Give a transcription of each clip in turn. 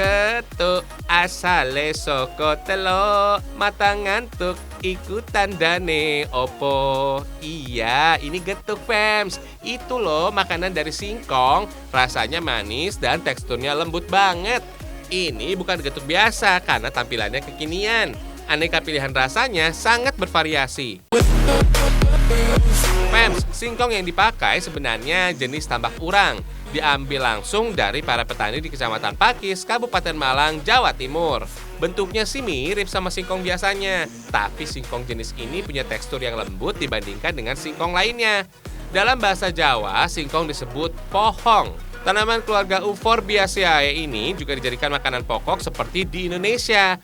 Getuk asale saka telo, mata ngantuk ikutan dane opo. Iya, ini getuk Fems. Itu loh makanan dari singkong, rasanya manis dan teksturnya lembut banget. Ini bukan getuk biasa karena tampilannya kekinian. Aneka pilihan rasanya sangat bervariasi. Fems, singkong yang dipakai sebenarnya jenis tambak urang. Diambil langsung dari para petani di Kecamatan Pakis, Kabupaten Malang, Jawa Timur. Bentuknya sih mirip sama singkong biasanya, tapi singkong jenis ini punya tekstur yang lembut dibandingkan dengan singkong lainnya. Dalam bahasa Jawa, singkong disebut pohong. Tanaman keluarga Euphorbiaceae ini juga dijadikan makanan pokok seperti di Indonesia.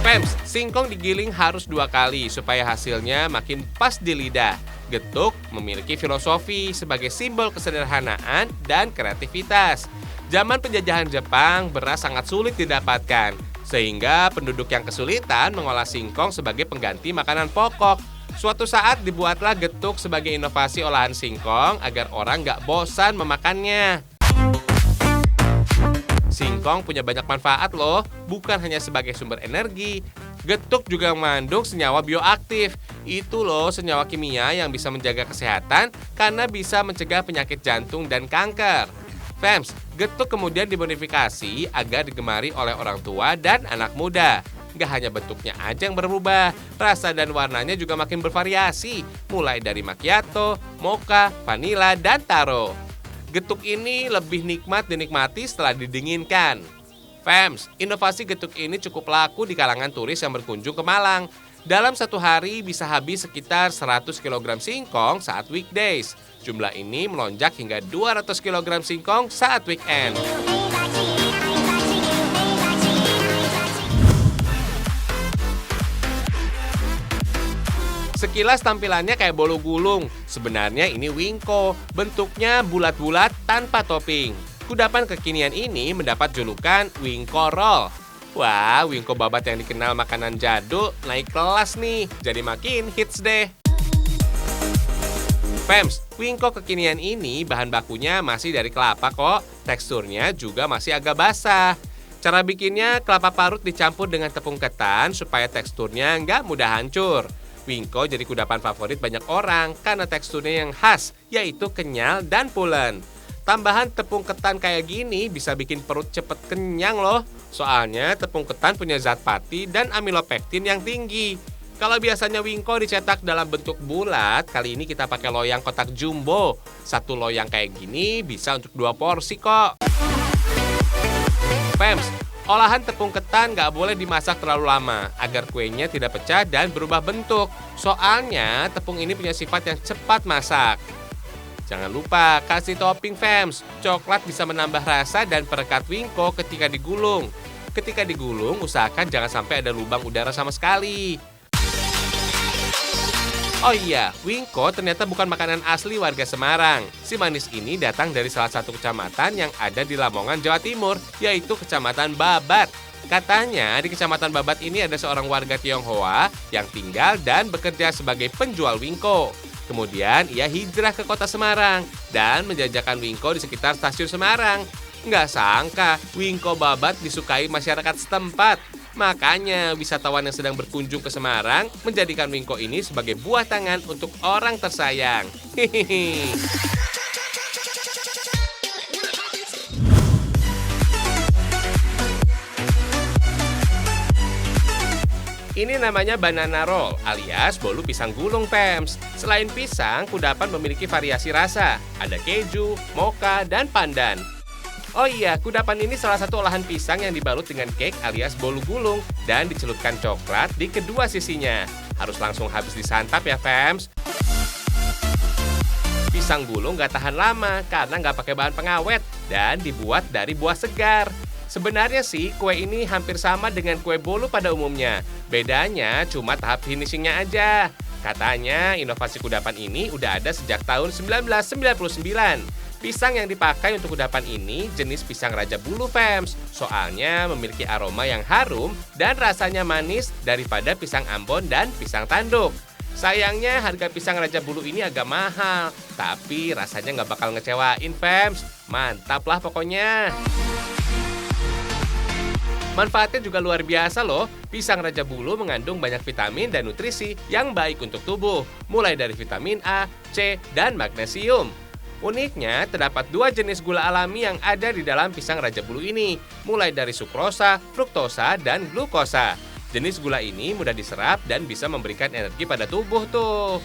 Fems, singkong digiling harus 2 kali supaya hasilnya makin pas di lidah. Getuk memiliki filosofi sebagai simbol kesederhanaan dan kreativitas. Zaman penjajahan Jepang, beras sangat sulit didapatkan, sehingga penduduk yang kesulitan mengolah singkong sebagai pengganti makanan pokok. Suatu saat dibuatlah getuk sebagai inovasi olahan singkong agar orang nggak bosan memakannya. Singkong punya banyak manfaat loh, bukan hanya sebagai sumber energi. Getuk juga mengandung senyawa bioaktif. Itu loh senyawa kimia yang bisa menjaga kesehatan karena bisa mencegah penyakit jantung dan kanker. Fems, getuk kemudian dimodifikasi agar digemari oleh orang tua dan anak muda. Gak hanya bentuknya aja yang berubah, rasa dan warnanya juga makin bervariasi, mulai dari macchiato, mocha, vanilla, dan taro. Getuk ini lebih nikmat dinikmati setelah didinginkan. Fems, inovasi getuk ini cukup laku di kalangan turis yang berkunjung ke Malang. Dalam satu hari bisa habis sekitar 100 kg singkong saat weekdays. Jumlah ini melonjak hingga 200 kg singkong saat weekend. Sekilas tampilannya kayak bolu gulung. Sebenarnya ini wingko, bentuknya bulat-bulat tanpa topping. Kudapan kekinian ini mendapat julukan wingko roll. Wah, wingko babat yang dikenal makanan jadul naik kelas nih, jadi makin hits deh. Fems, wingko kekinian ini bahan bakunya masih dari kelapa kok. Teksturnya juga masih agak basah. Cara bikinnya kelapa parut dicampur dengan tepung ketan supaya teksturnya nggak mudah hancur. Wingko jadi kudapan favorit banyak orang karena teksturnya yang khas, yaitu kenyal dan pulen. Tambahan tepung ketan kayak gini bisa bikin perut cepet kenyang loh. Soalnya tepung ketan punya zat pati dan amilopektin yang tinggi. Kalau biasanya wingko dicetak dalam bentuk bulat, kali ini kita pakai loyang kotak jumbo. Satu loyang kayak gini bisa untuk 2 porsi kok. Fems, olahan tepung ketan nggak boleh dimasak terlalu lama agar kuenya tidak pecah dan berubah bentuk. Soalnya tepung ini punya sifat yang cepat masak. Jangan lupa kasih topping Fems. Coklat bisa menambah rasa dan perekat wingko ketika digulung. Ketika digulung, usahakan jangan sampai ada lubang udara sama sekali. Oh iya, wingko ternyata bukan makanan asli warga Semarang. Si manis ini datang dari salah satu kecamatan yang ada di Lamongan, Jawa Timur, yaitu Kecamatan Babat. Katanya di Kecamatan Babat ini ada seorang warga Tionghoa yang tinggal dan bekerja sebagai penjual wingko. Kemudian ia hijrah ke kota Semarang dan menjajakan wingko di sekitar stasiun Semarang. Nggak sangka wingko Babat disukai masyarakat setempat. Makanya wisatawan yang sedang berkunjung ke Semarang menjadikan wingko ini sebagai buah tangan untuk orang tersayang. Hihihi. Ini namanya banana roll alias bolu pisang gulung Fems. Selain pisang, kudapan memiliki variasi rasa. Ada keju, mocha, dan pandan. Oh iya, kudapan ini salah satu olahan pisang yang dibalut dengan cake alias bolu gulung dan dicelupkan coklat di kedua sisinya. Harus langsung habis disantap ya Fems. Pisang gulung gak tahan lama karena gak pakai bahan pengawet dan dibuat dari buah segar. Sebenarnya sih kue ini hampir sama dengan kue bolu pada umumnya. Bedanya cuma tahap finishingnya aja. Katanya inovasi kudapan ini udah ada sejak tahun 1999. Pisang yang dipakai untuk kudapan ini jenis pisang Raja Bulu Fems. Soalnya memiliki aroma yang harum dan rasanya manis daripada pisang Ambon dan pisang tanduk. Sayangnya harga pisang Raja Bulu ini agak mahal, tapi rasanya nggak bakal ngecewain Fems. Mantap lah pokoknya. Manfaatnya juga luar biasa loh. Pisang Raja Bulu mengandung banyak vitamin dan nutrisi yang baik untuk tubuh, mulai dari vitamin A, C, dan magnesium. Uniknya, terdapat dua jenis gula alami yang ada di dalam pisang Raja Bulu ini, mulai dari sukrosa, fruktosa, dan glukosa. Jenis gula ini mudah diserap dan bisa memberikan energi pada tubuh tuh.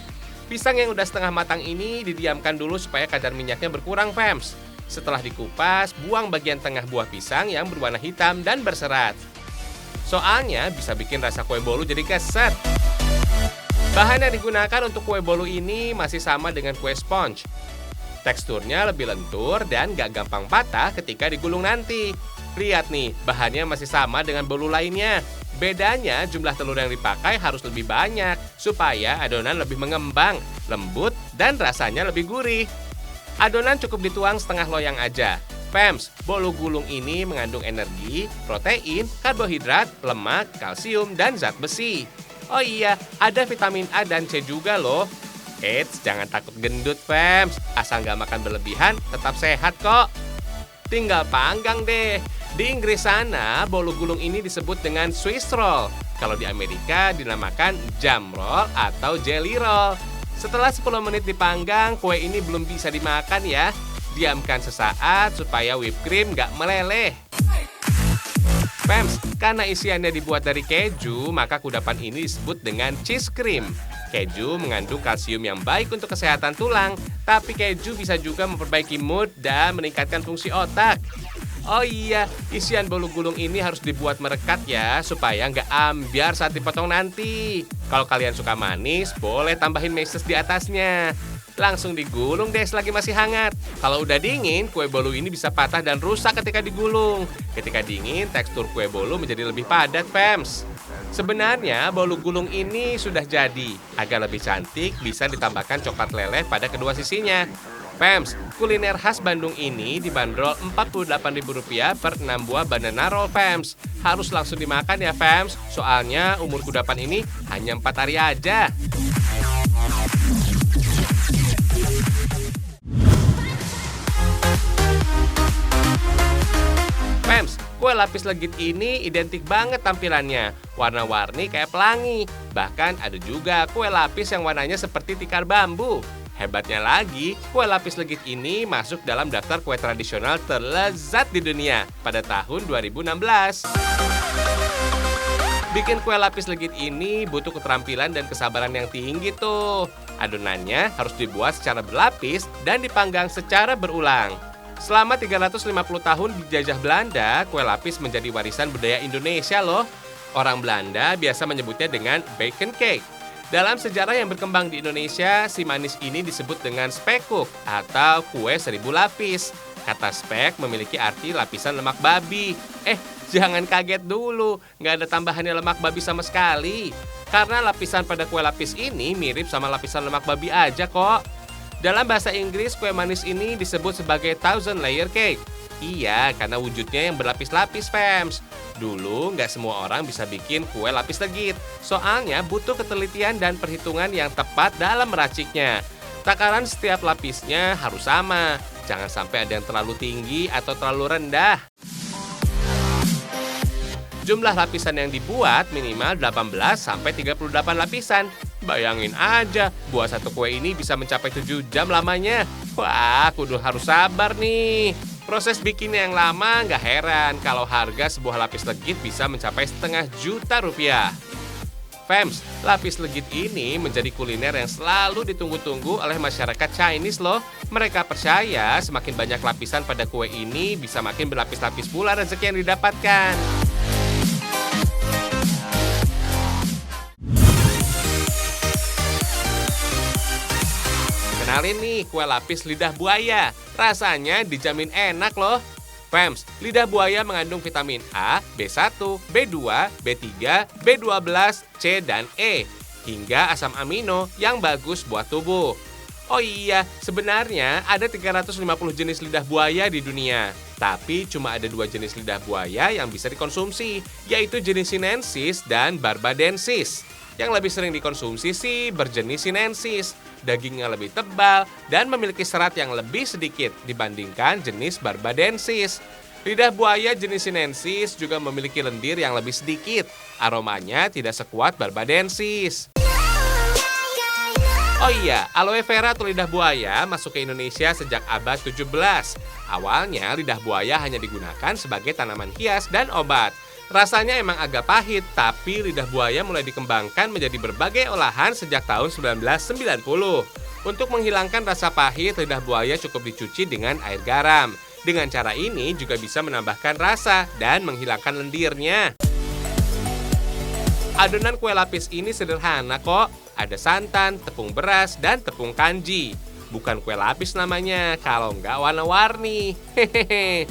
Pisang yang udah setengah matang ini didiamkan dulu supaya kadar minyaknya berkurang, fams. Setelah dikupas, buang bagian tengah buah pisang yang berwarna hitam dan berserat. Soalnya bisa bikin rasa kue bolu jadi keset. Bahan yang digunakan untuk kue bolu ini masih sama dengan kue sponge. Teksturnya lebih lentur dan gak gampang patah ketika digulung nanti. Lihat nih, bahannya masih sama dengan bolu lainnya. Bedanya jumlah telur yang dipakai harus lebih banyak supaya adonan lebih mengembang, lembut, dan rasanya lebih gurih. Adonan cukup dituang setengah loyang aja. Fams, bolu gulung ini mengandung energi, protein, karbohidrat, lemak, kalsium, dan zat besi. Oh iya, ada vitamin A dan C juga loh. Eits, jangan takut gendut, Fams. Asal nggak makan berlebihan, tetap sehat kok. Tinggal panggang deh. Di Inggris sana, bolu gulung ini disebut dengan Swiss roll. Kalau di Amerika dinamakan jam roll atau jelly roll. Setelah 10 menit dipanggang, kue ini belum bisa dimakan ya. Diamkan sesaat supaya whipped cream nggak meleleh. Fams, karena isiannya dibuat dari keju, maka kudapan ini disebut dengan cheese cream. Keju mengandung kalsium yang baik untuk kesehatan tulang, tapi keju bisa juga memperbaiki mood dan meningkatkan fungsi otak. Oh iya, isian bolu gulung ini harus dibuat merekat ya, supaya nggak ambiar saat dipotong nanti. Kalau kalian suka manis, boleh tambahin meses di atasnya. Langsung digulung deh selagi masih hangat. Kalau udah dingin, kue bolu ini bisa patah dan rusak ketika digulung. Ketika dingin, tekstur kue bolu menjadi lebih padat, Fams. Sebenarnya, bolu gulung ini sudah jadi. Agar lebih cantik, bisa ditambahkan coklat leleh pada kedua sisinya. Fams, kuliner khas Bandung ini dibanderol Rp48.000 per 6 buah banana roll, Fams. Harus langsung dimakan ya, Fams. Soalnya umur kudapan ini hanya 4 hari aja. Fams, kue lapis legit ini identik banget tampilannya. Warna-warni kayak pelangi. Bahkan ada juga kue lapis yang warnanya seperti tikar bambu. Hebatnya lagi, kue lapis legit ini masuk dalam daftar kue tradisional terlezat di dunia pada tahun 2016. Bikin kue lapis legit ini butuh keterampilan dan kesabaran yang tinggi tuh. Adonannya harus dibuat secara berlapis dan dipanggang secara berulang. Selama 350 tahun dijajah Belanda, kue lapis menjadi warisan budaya Indonesia loh. Orang Belanda biasa menyebutnya dengan bacon cake. Dalam sejarah yang berkembang di Indonesia, si manis ini disebut dengan spekkoek atau kue 1000 lapis. Kata spek memiliki arti lapisan lemak babi. Jangan kaget dulu, nggak ada tambahannya lemak babi sama sekali. Karena lapisan pada kue lapis ini mirip sama lapisan lemak babi aja kok. Dalam bahasa Inggris, kue manis ini disebut sebagai thousand layer cake. Iya, karena wujudnya yang berlapis-lapis, Fams. Dulu nggak semua orang bisa bikin kue lapis legit. Soalnya butuh ketelitian dan perhitungan yang tepat dalam meraciknya. Takaran setiap lapisnya harus sama. Jangan sampai ada yang terlalu tinggi atau terlalu rendah. Jumlah lapisan yang dibuat minimal 18-38 lapisan. Bayangin aja, buat satu kue ini bisa mencapai 7 jam lamanya. Wah, kudu harus sabar nih. Proses bikinnya yang lama nggak heran kalau harga sebuah lapis legit bisa mencapai Rp500.000. Fams, lapis legit ini menjadi kuliner yang selalu ditunggu-tunggu oleh masyarakat Chinese loh. Mereka percaya semakin banyak lapisan pada kue ini bisa makin berlapis-lapis pula rezeki yang didapatkan. Kenalin nih kue lapis lidah buaya. Rasanya dijamin enak loh. Fams, lidah buaya mengandung vitamin A, B1, B2, B3, B12, C, dan E. Hingga asam amino yang bagus buat tubuh. Oh iya, sebenarnya ada 350 jenis lidah buaya di dunia. Tapi cuma ada 2 jenis lidah buaya yang bisa dikonsumsi, yaitu jenis sinensis dan barbadensis. Yang lebih sering dikonsumsi sih berjenis sinensis. Dagingnya lebih tebal dan memiliki serat yang lebih sedikit dibandingkan jenis barbadensis. Lidah buaya jenis sinensis juga memiliki lendir yang lebih sedikit. Aromanya tidak sekuat barbadensis. Oh iya, aloe vera atau lidah buaya masuk ke Indonesia sejak abad 17. Awalnya lidah buaya hanya digunakan sebagai tanaman hias dan obat. Rasanya emang agak pahit, tapi lidah buaya mulai dikembangkan menjadi berbagai olahan sejak tahun 1990. Untuk menghilangkan rasa pahit, lidah buaya cukup dicuci dengan air garam. Dengan cara ini juga bisa menambahkan rasa dan menghilangkan lendirnya. Adonan kue lapis ini sederhana kok. Ada santan, tepung beras, dan tepung kanji. Bukan kue lapis namanya, kalau nggak warna-warni. Hehehe.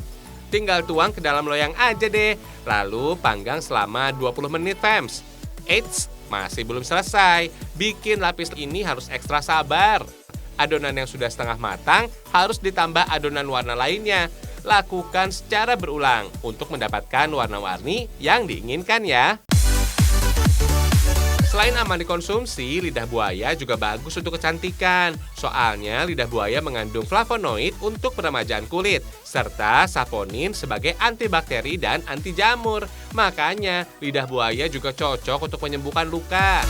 Tinggal tuang ke dalam loyang aja deh. Lalu panggang selama 20 menit, fams. Eits, masih belum selesai. Bikin lapis ini harus ekstra sabar. Adonan yang sudah setengah matang harus ditambah adonan warna lainnya. Lakukan secara berulang untuk mendapatkan warna-warni yang diinginkan ya. Selain aman dikonsumsi, lidah buaya juga bagus untuk kecantikan. Soalnya lidah buaya mengandung flavonoid untuk peremajaan kulit, serta saponin sebagai antibakteri dan anti jamur. Makanya, lidah buaya juga cocok untuk menyembuhkan luka.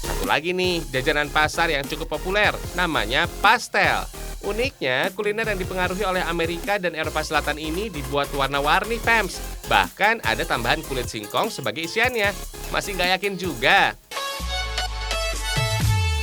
Satu lagi nih, jajanan pasar yang cukup populer, namanya pastel. Uniknya, kuliner yang dipengaruhi oleh Amerika dan Eropa Selatan ini dibuat warna-warni, fams. Bahkan ada tambahan kulit singkong sebagai isiannya. Masih nggak yakin juga?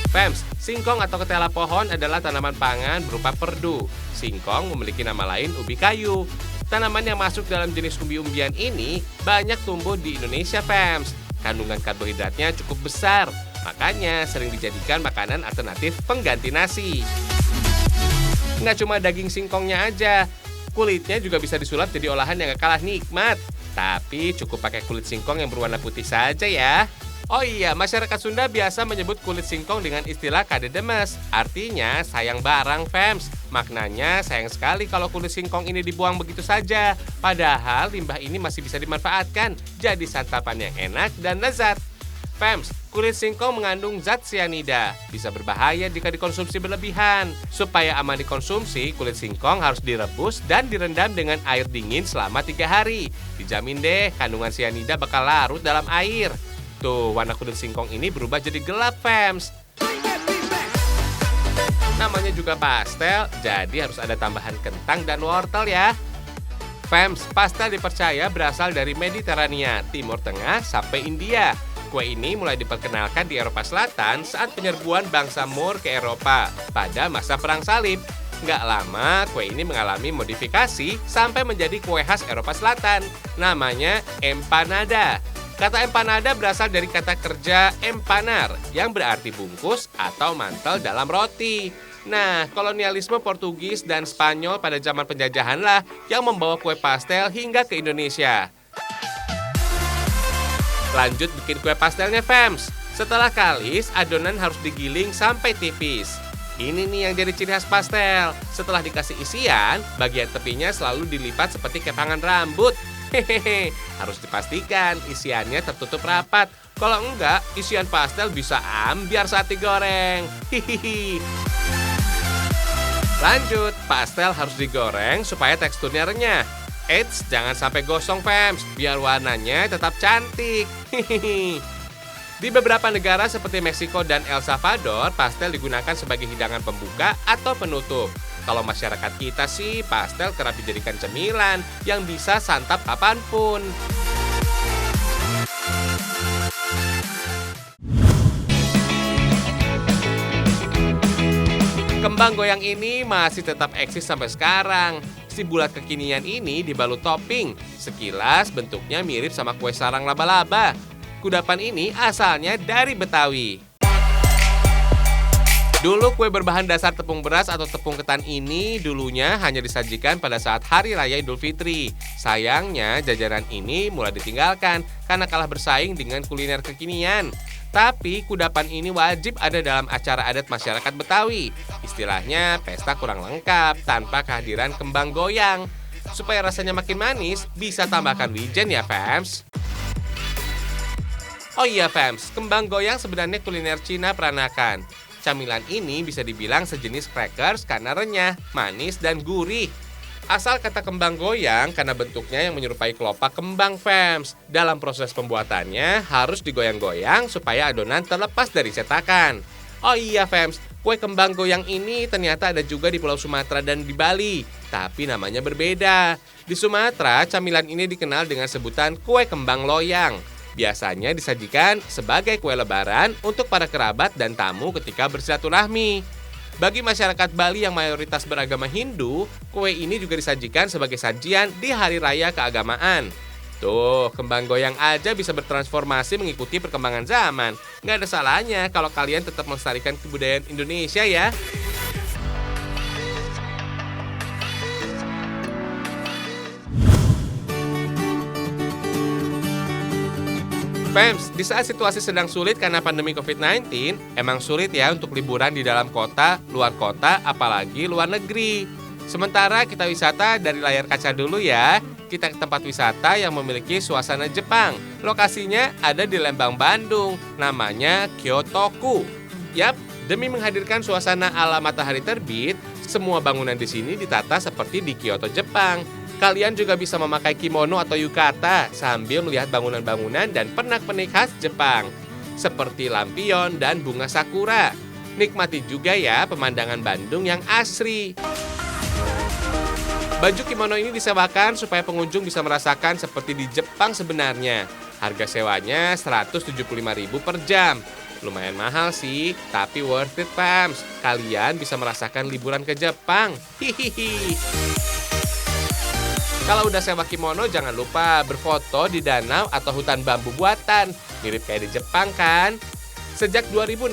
Fams, singkong atau ketela pohon adalah tanaman pangan berupa perdu. Singkong memiliki nama lain ubi kayu. Tanaman yang masuk dalam jenis umbi-umbian ini banyak tumbuh di Indonesia, fams. Kandungan karbohidratnya cukup besar. Makanya sering dijadikan makanan alternatif pengganti nasi. Nggak cuma daging singkongnya aja, kulitnya juga bisa disulap jadi olahan yang gak kalah nikmat. Tapi cukup pakai kulit singkong yang berwarna putih saja ya. Oh iya, masyarakat Sunda biasa menyebut kulit singkong dengan istilah kadedemes. Artinya sayang barang, fams. Maknanya sayang sekali kalau kulit singkong ini dibuang begitu saja. Padahal limbah ini masih bisa dimanfaatkan jadi santapan yang enak dan lezat. Fams, kulit singkong mengandung zat sianida, bisa berbahaya jika dikonsumsi berlebihan. Supaya aman dikonsumsi, kulit singkong harus direbus dan direndam dengan air dingin selama 3 hari. Dijamin deh, kandungan sianida bakal larut dalam air. Tuh, warna kulit singkong ini berubah jadi gelap, fams. Namanya juga pastel, jadi harus ada tambahan kentang dan wortel ya. Fams, pastel dipercaya berasal dari Mediterania, Timur Tengah sampai India. Kue ini mulai diperkenalkan di Eropa Selatan saat penyerbuan bangsa Moor ke Eropa pada masa Perang Salib. Nggak lama, kue ini mengalami modifikasi sampai menjadi kue khas Eropa Selatan. Namanya empanada. Kata empanada berasal dari kata kerja empanar, yang berarti bungkus atau mantel dalam roti. Nah, kolonialisme Portugis dan Spanyol pada zaman penjajahan lah yang membawa kue pastel hingga ke Indonesia. Lanjut bikin kue pastelnya, fams. Setelah kalis, adonan harus digiling sampai tipis. Ini nih yang jadi ciri khas pastel. Setelah dikasih isian, bagian tepinya selalu dilipat seperti kepangan rambut. Hehehe, harus dipastikan isiannya tertutup rapat. Kalau enggak, isian pastel bisa ambiar saat digoreng. Hihihi. Lanjut, pastel harus digoreng supaya teksturnya renyah. Eits, jangan sampai gosong, fams, biar warnanya tetap cantik. Di beberapa negara seperti Meksiko dan El Salvador, pastel digunakan sebagai hidangan pembuka atau penutup. Kalau masyarakat kita sih, pastel kerap dijadikan cemilan yang bisa santap kapanpun. Kembang goyang ini masih tetap eksis sampai sekarang. Si bulat kekinian ini dibalut topping. Sekilas bentuknya mirip sama kue sarang laba-laba. Kudapan ini asalnya dari Betawi. Dulu kue berbahan dasar tepung beras atau tepung ketan ini dulunya hanya disajikan pada saat Hari Raya Idul Fitri. Sayangnya jajanan ini mulai ditinggalkan karena kalah bersaing dengan kuliner kekinian. Tapi kudapan ini wajib ada dalam acara adat masyarakat Betawi. Istilahnya pesta kurang lengkap tanpa kehadiran kembang goyang. Supaya rasanya makin manis, bisa tambahkan wijen ya fams. Oh iya fams, kembang goyang sebenarnya kuliner Cina peranakan. Camilan ini bisa dibilang sejenis crackers karena renyah, manis, dan gurih. Asal kata kembang goyang karena bentuknya yang menyerupai kelopak kembang fams. Dalam proses pembuatannya harus digoyang-goyang supaya adonan terlepas dari cetakan. Oh iya fams, kue kembang goyang ini ternyata ada juga di Pulau Sumatera dan di Bali. Tapi namanya berbeda. Di Sumatera, camilan ini dikenal dengan sebutan kue kembang loyang. Biasanya disajikan sebagai kue lebaran untuk para kerabat dan tamu ketika bersilaturahmi. Bagi masyarakat Bali yang mayoritas beragama Hindu, kue ini juga disajikan sebagai sajian di hari raya keagamaan. Tuh, kembang goyang aja bisa bertransformasi mengikuti perkembangan zaman. Nggak ada salahnya kalau kalian tetap melestarikan kebudayaan Indonesia ya. Fams, di saat situasi sedang sulit karena pandemi COVID-19, emang sulit ya untuk liburan di dalam kota, luar kota, apalagi luar negeri. Sementara kita wisata dari layar kaca dulu ya. Kita ke tempat wisata yang memiliki suasana Jepang. Lokasinya ada di Lembang, Bandung. Namanya Kyotoku. Yap, demi menghadirkan suasana ala matahari terbit, semua bangunan di sini ditata seperti di Kyoto, Jepang. Kalian juga bisa memakai kimono atau yukata sambil melihat bangunan-bangunan dan pernak-pernik khas Jepang, seperti lampion dan bunga sakura. Nikmati juga ya pemandangan Bandung yang asri. Baju kimono ini disewakan supaya pengunjung bisa merasakan seperti di Jepang sebenarnya. Harga sewanya Rp175.000 per jam. Lumayan mahal sih, tapi worth it fams. Kalian bisa merasakan liburan ke Jepang. Hihihi. Kalau udah sewa kimono, jangan lupa berfoto di danau atau hutan bambu buatan. Mirip kayak di Jepang kan? Sejak 2016,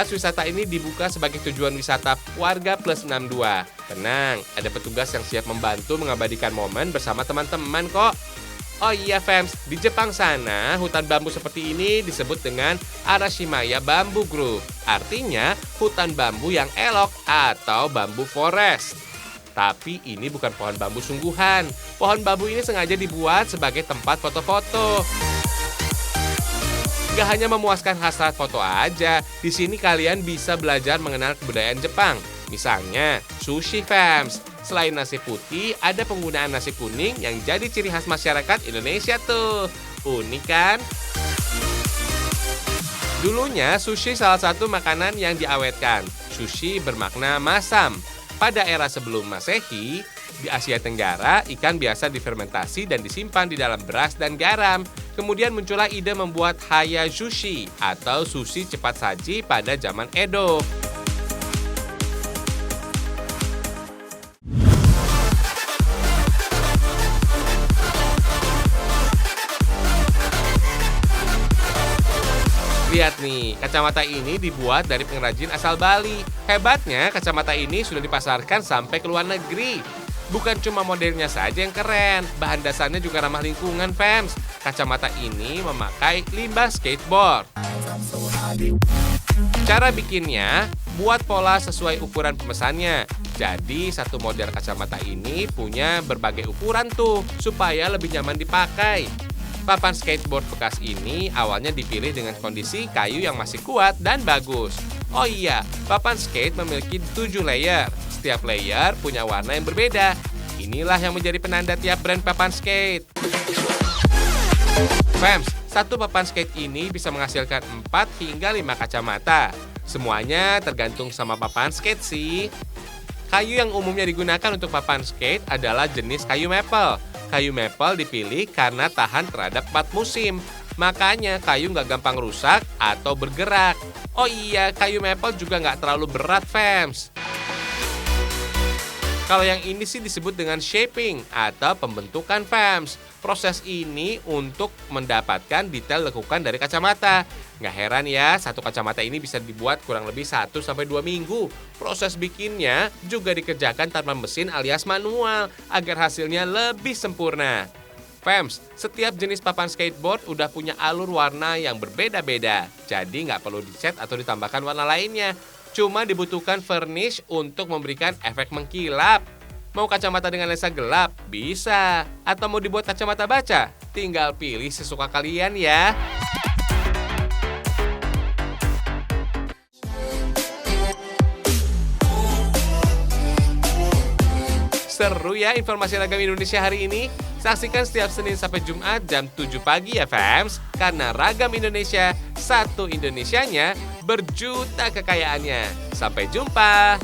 wisata ini dibuka sebagai tujuan wisata warga plus 62. Tenang, ada petugas yang siap membantu mengabadikan momen bersama teman-teman kok. Oh iya fams, di Jepang sana, hutan bambu seperti ini disebut dengan Arashimaya Bamboo Grove. Artinya, hutan bambu yang elok atau bambu forest. Tapi ini bukan pohon bambu sungguhan. Pohon bambu ini sengaja dibuat sebagai tempat foto-foto. Gak hanya memuaskan hasrat foto aja, di sini kalian bisa belajar mengenal kebudayaan Jepang. Misalnya, sushi fams. Selain nasi putih, ada penggunaan nasi kuning yang jadi ciri khas masyarakat Indonesia tuh. Unik kan? Dulunya, sushi salah satu makanan yang diawetkan. Sushi bermakna masam. Pada era sebelum Masehi, di Asia Tenggara, ikan biasa difermentasi dan disimpan di dalam beras dan garam. Kemudian muncullah ide membuat haya sushi atau sushi cepat saji pada zaman Edo. Lihat nih, kacamata ini dibuat dari pengrajin asal Bali. Hebatnya, kacamata ini sudah dipasarkan sampai ke luar negeri. Bukan cuma modelnya saja yang keren, bahan dasarnya juga ramah lingkungan, fams. Kacamata ini memakai limbah skateboard. Cara bikinnya, buat pola sesuai ukuran pemesannya. Jadi, satu model kacamata ini punya berbagai ukuran tuh, supaya lebih nyaman dipakai. Papan skateboard bekas ini awalnya dipilih dengan kondisi kayu yang masih kuat dan bagus. Oh iya, papan skate memiliki 7 layer. Setiap layer punya warna yang berbeda. Inilah yang menjadi penanda tiap brand papan skate. Fams, satu papan skate ini bisa menghasilkan 4 hingga 5 kacamata. Semuanya tergantung sama papan skate sih. Kayu yang umumnya digunakan untuk papan skate adalah jenis kayu maple. Kayu maple dipilih karena tahan terhadap 4 musim. Makanya kayu nggak gampang rusak atau bergerak. Oh iya, kayu maple juga nggak terlalu berat, fams. Kalau yang ini sih disebut dengan shaping atau pembentukan fams. Proses ini untuk mendapatkan detail lekukan dari kacamata. Nggak heran ya, satu kacamata ini bisa dibuat kurang lebih 1-2 minggu. Proses bikinnya juga dikerjakan tanpa mesin alias manual agar hasilnya lebih sempurna. Fams, setiap jenis papan skateboard udah punya alur warna yang berbeda-beda. Jadi nggak perlu dicat atau ditambahkan warna lainnya. Cuma dibutuhkan varnish untuk memberikan efek mengkilap. Mau kacamata dengan lensa gelap? Bisa. Atau mau dibuat kacamata baca? Tinggal pilih sesuka kalian ya. Seru ya informasi Ragam Indonesia hari ini. Saksikan setiap Senin sampai Jumat jam 7 pagi ya fams. Karena Ragam Indonesia, satu Indonesianya, berjuta kekayaannya. Sampai jumpa.